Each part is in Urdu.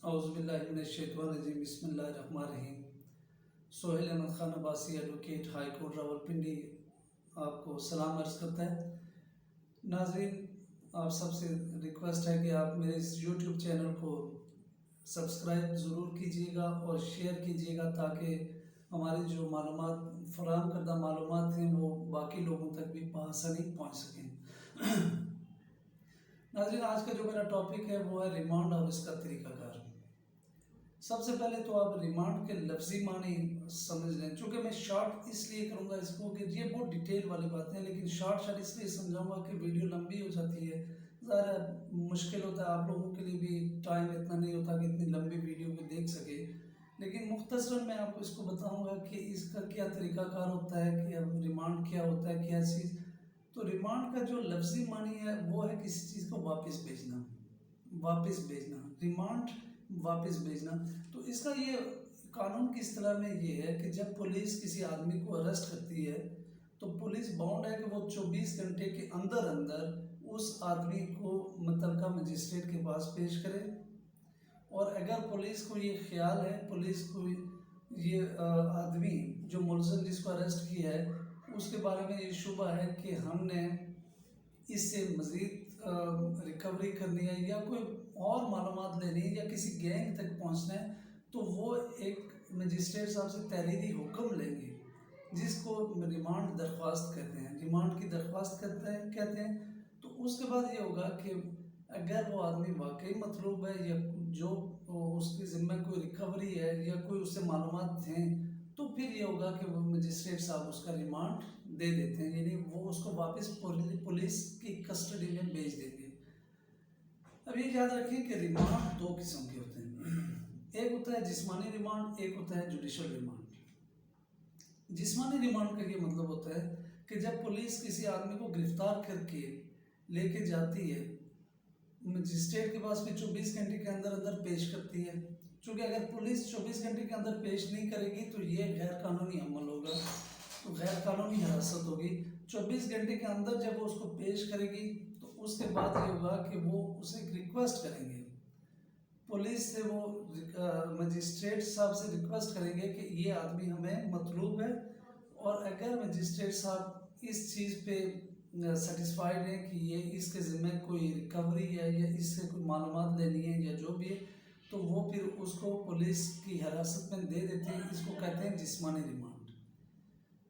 اعوذ باللہ من الشیطان الرجیم بسم اللہ الرحمن الرحیم۔ Sohail Ahmed Khan Abbasi advocate high court Rawalpindi آپ کو سلام عرض کرتا ہے۔ ناظرین، آپ سب سے ریکویسٹ ہے کہ آپ میرے اس یوٹیوب چینل کو سبسکرائب ضرور کیجیے گا اور شیئر کیجیے گا تاکہ ہماری جو معلومات فراہم کردہ معلومات ہیں وہ باقی لوگوں تک بھی بآسانی پہنچ سکیں۔ ناظرین، آج کا جو میرا ٹاپک ہے وہ ہے ریمانڈ اور اس کا طریقہ کار۔ سب سے پہلے تو آپ ریمانڈ کے لفظی معنی سمجھ لیں، چونکہ میں شارٹ اس لیے کروں گا اس کو کہ یہ بہت ڈیٹیل والی باتیں ہیں، لیکن شارٹ اس لیے سمجھاؤں گا کہ ویڈیو لمبی ہو جاتی ہے، ظاہر ہے مشکل ہوتا ہے، آپ لوگوں کے لیے بھی ٹائم اتنا نہیں ہوتا کہ اتنی لمبی ویڈیو کو دیکھ سکے، لیکن مختصراً میں آپ کو اس کو بتاؤں گا کہ اس کا کیا طریقہ کار ہوتا ہے، کہ ریمانڈ کیا ہوتا ہے، کیا چیز۔ تو ریمانڈ کا جو لفظی معنی ہے وہ ہے کسی چیز کو واپس بھیجنا، واپس بھیجنا، ریمانڈ واپس بھیجنا۔ تو اس کا یہ قانون کی اصطلاح میں یہ ہے کہ جب پولیس کسی آدمی کو اریسٹ کرتی ہے تو پولیس باؤنڈ ہے کہ وہ 24 گھنٹے کے اندر اندر اس آدمی کو متعلقہ مجسٹریٹ کے پاس پیش کرے، اور اگر پولیس کو یہ خیال ہے، پولیس کو یہ آدمی جو ملزم جس کو اریسٹ کیا ہے اس کے بارے میں یہ شبہ ہے کہ ہم نے اس سے مزید ریکوری کرنی ہے یا کوئی اور معلومات لینی ہے یا کسی گینگ تک پہنچنا ہے، تو وہ ایک مجسٹریٹ صاحب سے تحریری حکم لیں گے جس کو ریمانڈ درخواست کہتے ہیں، ریمانڈ کی درخواست کہتے ہیں۔ تو اس کے بعد یہ ہوگا کہ اگر وہ آدمی واقعی مطلوب ہے یا جو اس کے ذمہ کوئی ریکوری ہے یا کوئی اس سے معلومات ہیں، تو پھر یہ ہوگا کہ وہ مجسٹریٹ صاحب اس کا ریمانڈ دے دیتے ہیں، یعنی وہ اس کو واپس پولیس کی کسٹڈی میں بھیج دیں گے۔ اب یہ یاد رکھیں کہ ریمانڈ دو قسم کے ہوتے ہیں، ایک ہوتا ہے جسمانی ریمانڈ، ایک ہوتا ہے جوڈیشل ریمانڈ۔ جسمانی ریمانڈ کا یہ مطلب ہوتا ہے کہ جب پولیس کسی آدمی کو گرفتار کر کے لے کے جاتی ہے مجسٹریٹ کے پاس، بھی 24 گھنٹے کے اندر اندر پیش کرتی ہے، چونکہ اگر پولیس 24 گھنٹے کے اندر پیش نہیں کرے گی تو یہ غیر قانونی عمل ہوگا، تو غیر قانونی حراست ہوگی۔ 24 گھنٹے کے اندر جب وہ اس کو پیش کرے گی تو اس کے بعد یہ ہوگا کہ وہ اسے ایک ریکویسٹ کریں گے، پولیس سے وہ مجسٹریٹ صاحب سے ریکویسٹ کریں گے کہ یہ آدمی ہمیں مطلوب ہے، اور اگر مجسٹریٹ صاحب اس چیز پہ سیٹسفائیڈ ہے کہ یہ اس کے ذمہ کوئی ریکوری ہے یا اس سے کوئی معلومات لینی ہے یا جو بھی ہے، تو وہ پھر اس کو پولیس کی حراست میں دے دیتے ہیں۔ اس کو کہتے ہیں جسمانی ریمانڈ۔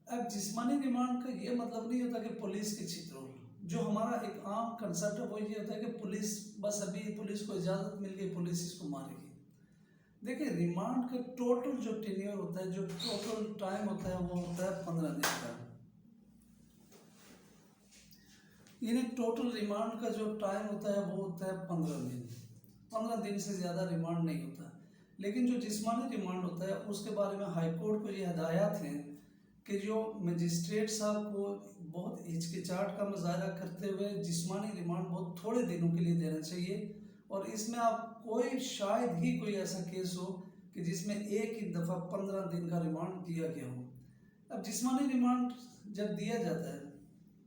اب جسمانی ریمانڈ کا یہ مطلب نہیں ہوتا کہ پولیس کی چترول، جو ہمارا ایک عام کنسپٹ ہے وہ یہ ہوتا ہے کہ پولیس بس ابھی پولیس کو اجازت مل گئی، پولیس اس کو مارے گی۔ دیکھیں، ریمانڈ کا ٹوٹل جو ٹینیور ہوتا ہے، جو ٹوٹل ٹائم ہوتا ہے وہ ہوتا ہے 15 دن کا، یعنی ٹوٹل ریمانڈ کا جو ٹائم ہوتا ہے وہ ہوتا ہے 15 دن۔ 15 دن سے زیادہ ریمانڈ نہیں ہوتا، لیکن جو جسمانی ریمانڈ ہوتا ہے اس کے بارے میں ہائی کورٹ کو یہ ہدایات ہیں کہ جو مجسٹریٹ صاحب کو بہت ہچکچاہٹ کا مظاہرہ کرتے ہوئے جسمانی ریمانڈ بہت تھوڑے دنوں کے لیے دینا چاہیے، اور اس میں آپ کوئی شاید ہی کوئی ایسا کیس ہو کہ جس میں ایک ہی دفعہ 15 دن کا ریمانڈ دیا گیا ہو۔ اب جسمانی ریمانڈ جب دیا جاتا ہے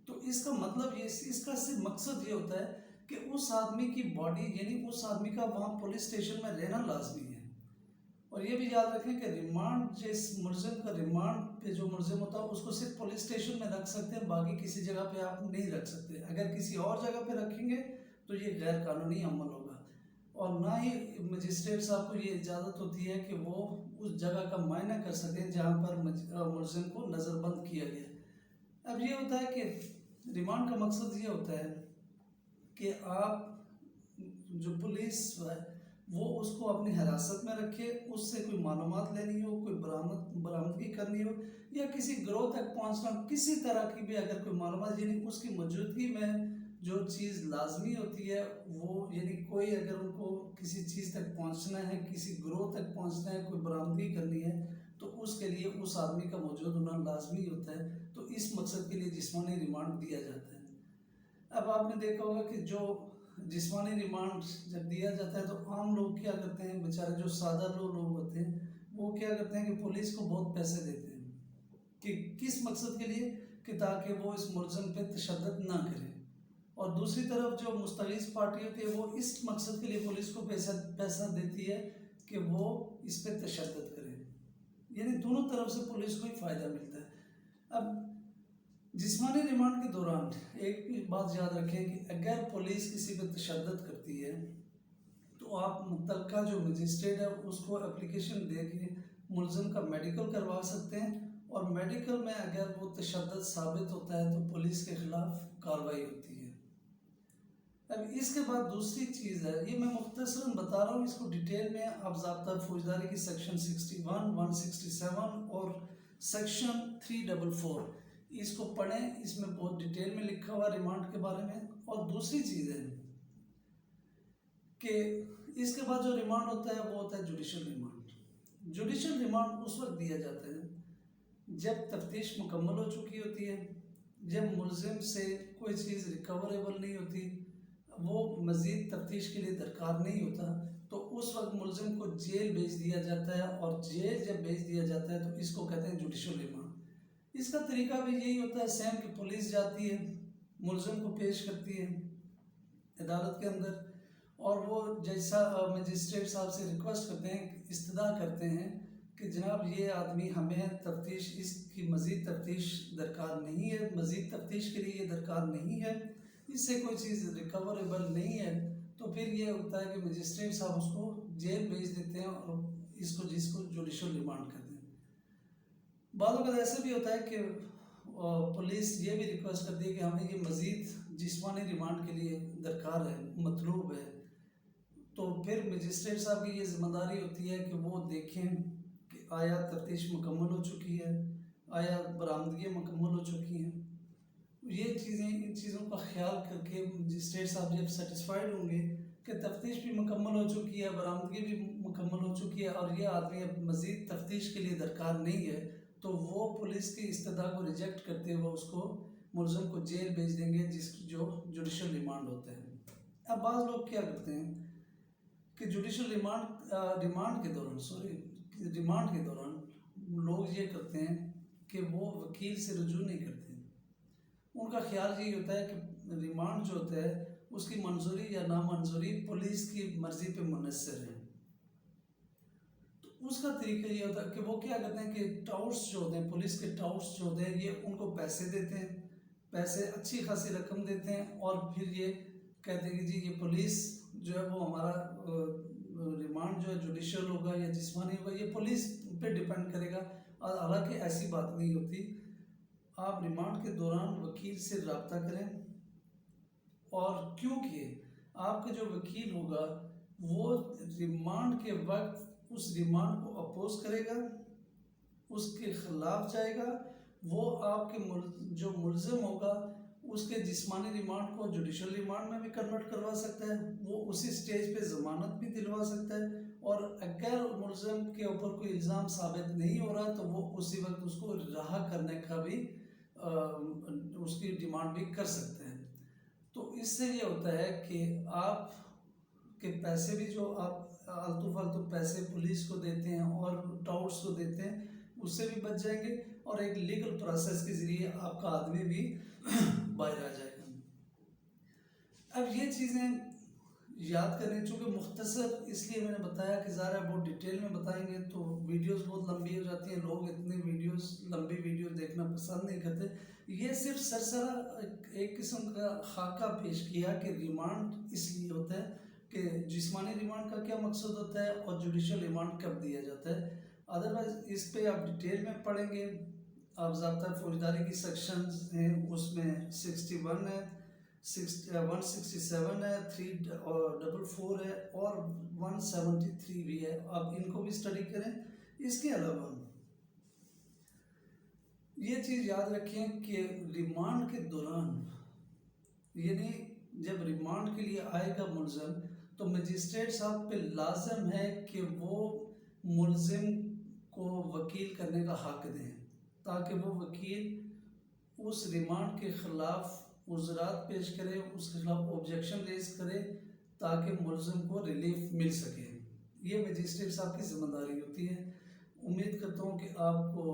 تو اس کا مطلب یہ، اس کا صرف مقصد یہ ہوتا ہے کہ اس آدمی کی باڈی، یعنی اس آدمی کا وہاں پولیس اسٹیشن میں رہنا لازمی ہے۔ اور یہ بھی یاد رکھیں کہ ریمانڈ جس ملزم کا ریمانڈ پہ جو ملزم ہوتا ہے اس کو صرف پولیس اسٹیشن میں رکھ سکتے ہیں، باقی کسی جگہ پہ آپ نہیں رکھ سکتے۔ اگر کسی اور جگہ پہ رکھیں گے تو یہ غیر قانونی عمل ہوگا، اور نہ ہی مجسٹریٹ صاحب کو یہ اجازت ہوتی ہے کہ وہ اس جگہ کا معائنہ کر سکیں جہاں پر ملزم کو نظر بند کیا گیا۔ اب یہ ہوتا ہے کہ ریمانڈ کا مقصد یہ ہوتا ہے کہ آپ جو پولیس ہے وہ اس کو اپنی حراست میں رکھے، اس سے کوئی معلومات لینی ہو، کوئی برآمدگی کرنی ہو یا کسی گروہ تک پہنچنا، کسی طرح کی بھی اگر کوئی معلومات، یعنی اس کی موجودگی میں جو چیز لازمی ہوتی ہے وہ، یعنی کوئی اگر ان کو کسی چیز تک پہنچنا ہے، کسی گروہ تک پہنچنا ہے، کوئی برآمدگی کرنی ہے، تو اس کے لیے اس آدمی کا موجود ہونا لازمی ہوتا ہے، تو اس مقصد کے لیے جسمانی ریمانڈ دیا جاتا ہے۔ اب آپ نے دیکھا ہوگا کہ جو جسمانی ریمانڈ جب دیا جاتا ہے تو عام لوگ کیا کرتے ہیں، بیچارے جو سادہ لوگ ہوتے ہیں وہ کیا کرتے ہیں کہ پولیس کو بہت پیسے دیتے ہیں، کہ کس مقصد کے لیے، کہ تاکہ وہ اس ملزم پہ تشدد نہ کرے، اور دوسری طرف جو مستغیث پارٹی ہوتی ہے وہ اس مقصد کے لیے پولیس کو پیسہ دیتی ہے کہ وہ اس پہ تشدد کرے، یعنی دونوں طرف سے پولیس کو ہی فائدہ ملتا ہے۔ اب جسمانی ریمانڈ کے دوران ایک بات یاد رکھیں کہ اگر پولیس کسی پہ تشدد کرتی ہے تو آپ متعلقہ جو مجسٹریٹ ہے اس کو اپلیکیشن دے کے ملزم کا میڈیکل کروا سکتے ہیں، اور میڈیکل میں اگر وہ تشدد ثابت ہوتا ہے تو پولیس کے خلاف کارروائی ہوتی ہے۔ اب اس کے بعد دوسری چیز ہے، یہ میں مختصراً بتا رہا ہوں، اس کو ڈیٹیل میں آپ ضابطہ فوجداری کی سیکشن 61، 167 اور سیکشن 344 اس کو پڑھیں، اس میں بہت ڈیٹیل میں لکھا ہوا ریمانڈ کے بارے میں۔ اور دوسری چیز ہے کہ اس کے بعد جو ریمانڈ ہوتا ہے وہ ہوتا ہے جوڈیشل ریمانڈ۔ جوڈیشل ریمانڈ اس وقت دیا جاتا ہے جب تفتیش مکمل ہو چکی ہوتی ہے، جب ملزم سے کوئی چیز ریکوریبل نہیں ہوتی، وہ مزید تفتیش کے لیے درکار نہیں ہوتا، تو اس وقت ملزم کو جیل بھیج دیا جاتا ہے، اور جیل جب بھیج دیا جاتا ہے تو اس کو کہتے ہیں جوڈیشل ریمانڈ۔ اس کا طریقہ بھی یہی ہوتا ہے سیم کہ پولیس جاتی ہے، ملزم کو پیش کرتی ہے عدالت کے اندر، اور وہ جج صاحب مجسٹریٹ صاحب سے ریکویسٹ کرتے ہیں، استدعا کرتے ہیں کہ جناب یہ آدمی ہمیں تفتیش، اس کی مزید تفتیش درکار نہیں ہے، مزید تفتیش کے لیے یہ درکار نہیں ہے، اس سے کوئی چیز ریکوریبل نہیں ہے، تو پھر یہ ہوتا ہے کہ مجسٹریٹ صاحب اس کو جیل بھیج دیتے ہیں اور جس کو جوڈیشل ریمانڈ کرتے ہیں۔ بعض اوقات ایسے بھی ہوتا ہے کہ پولیس یہ بھی ریکویسٹ کرتی ہے کہ ہمیں یہ مزید جسمانی ریمانڈ کے لیے درکار ہے، مطلوب ہے، تو پھر مجسٹریٹ صاحب کی یہ ذمہ داری ہوتی ہے کہ وہ دیکھیں کہ آیا تفتیش مکمل ہو چکی ہے، آیا برآمدگی مکمل ہو چکی ہیں۔ یہ چیزیں، ان چیزوں کا خیال کر کے مجسٹریٹ صاحب جب سیٹسفائیڈ ہوں گے کہ تفتیش بھی مکمل ہو چکی ہے، برآمدگی بھی مکمل ہو چکی ہے، اور یہ آدمی اب مزید تفتیش کے لیے درکار نہیں ہے، تو وہ پولیس کی استدعا کو ریجیکٹ کرتے ہوئے اس کو ملزم کو جیل بھیج دیں گے، جس کی جو جوڈیشل ریمانڈ ہوتے ہیں۔ اب بعض لوگ کیا کرتے ہیں کہ جوڈیشل ریمانڈ کے دوران لوگ یہ کرتے ہیں کہ وہ وکیل سے رجوع نہیں کرتے۔ ان کا خیال یہی ہوتا ہے کہ ریمانڈ جو ہوتا ہے اس کی منظوری یا نامنظوری پولیس کی مرضی پہ منحصر ہے۔ تو اس کا طریقہ یہ ہوتا ہے کہ وہ کیا کرتے ہیں کہ ٹاؤٹس جو ہوتے ہیں، پولیس کے ٹاؤٹس جو ہوتے ہیں، یہ ان کو پیسے دیتے ہیں، پیسے اچھی خاصی رقم دیتے ہیں، اور پھر یہ کہتے ہیں کہ جی یہ پولیس جو ہے وہ ہمارا ریمانڈ جو ہے جوڈیشل ہوگا یا جسمانی ہوگا، یہ پولیس پہ ڈیپینڈ کرے گا، حالانکہ ایسی بات نہیں ہوتی۔ آپ ریمانڈ کے دوران وکیل سے رابطہ کریں، اور کیونکہ آپ کا جو وکیل ہوگا وہ ریمانڈ کے وقت اس ریمانڈ کو اپوز کرے گا، اس کے خلاف جائے گا، وہ آپ کے جو ملزم ہوگا اس کے جسمانی ریمانڈ کو جوڈیشل ریمانڈ میں بھی کنورٹ کروا سکتا ہے، وہ اسی سٹیج پہ ضمانت بھی دلوا سکتا ہے، اور اگر ملزم کے اوپر کوئی الزام ثابت نہیں ہو رہا تو وہ اسی وقت اس کو رہا کرنے کا بھی اس کی ڈیمانڈ بھی کر سکتے ہیں۔ تو اس سے یہ ہوتا ہے کہ آپ کے پیسے بھی جو آپ آلتو فالتو پیسے پولیس کو دیتے ہیں اور ٹاؤٹس کو دیتے ہیں اس سے بھی بچ جائیں گے، اور ایک لیگل پروسیس کے ذریعے آپ کا آدمی بھی باہر آ جائے گا۔ اب یہ چیزیں یاد کریں، چونکہ مختصر اس لیے میں نے بتایا کہ ظاہر ہے بہت ڈیٹیل میں بتائیں گے تو ویڈیوز بہت لمبی ہو جاتی ہیں، لوگ اتنی لمبی ویڈیوز دیکھنا پسند نہیں کرتے۔ یہ صرف سرسرا ایک قسم کا خاکہ پیش کیا کہ ریمانڈ اس لیے ہوتا ہے کہ جسمانی ریمانڈ کا کیا مقصد ہوتا ہے اور جوڈیشل ریمانڈ کب دیا جاتا ہے۔ ادروائز اس پہ آپ ڈیٹیل میں پڑھیں گے، آپ ضابطہ فوجداری کی سیکشنز ہیں اس میں 61 ہے، 167 ہے، 344 ہے اور 173 بھی ہے، آپ ان کو بھی اسٹڈی کریں۔ اس کے علاوہ یہ چیز یاد رکھیں کہ ریمانڈ کے دوران، یعنی جب ریمانڈ کے لیے آئے گا ملزم تو مجسٹریٹ صاحب پہ لازم ہے کہ وہ ملزم کو وکیل کرنے کا حق دیں، تاکہ وہ وکیل اس ریمانڈ کے خلاف عذرات پیش کرے، اس کے خلاف آبجیکشن ریز کرے، تاکہ ملزم کو ریلیف مل سکے۔ یہ مجسٹریٹ صاحب کی ذمہ داری ہوتی ہے۔ امید کرتا ہوں کہ آپ کو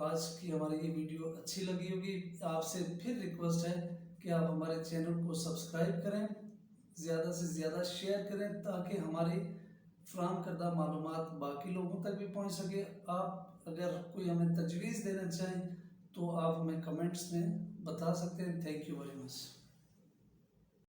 آج کی ہماری یہ ویڈیو اچھی لگی ہوگی۔ آپ سے پھر ریکویسٹ ہے کہ آپ ہمارے چینل کو سبسکرائب کریں، زیادہ سے زیادہ شیئر کریں، تاکہ ہماری فراہم کردہ معلومات باقی لوگوں تک بھی پہنچ سکے. آپ اگر کوئی ہمیں تجویز دینا چاہیں تو آپ ہمیں کمنٹس میں بتا سکتے ہیں. Thank you very much.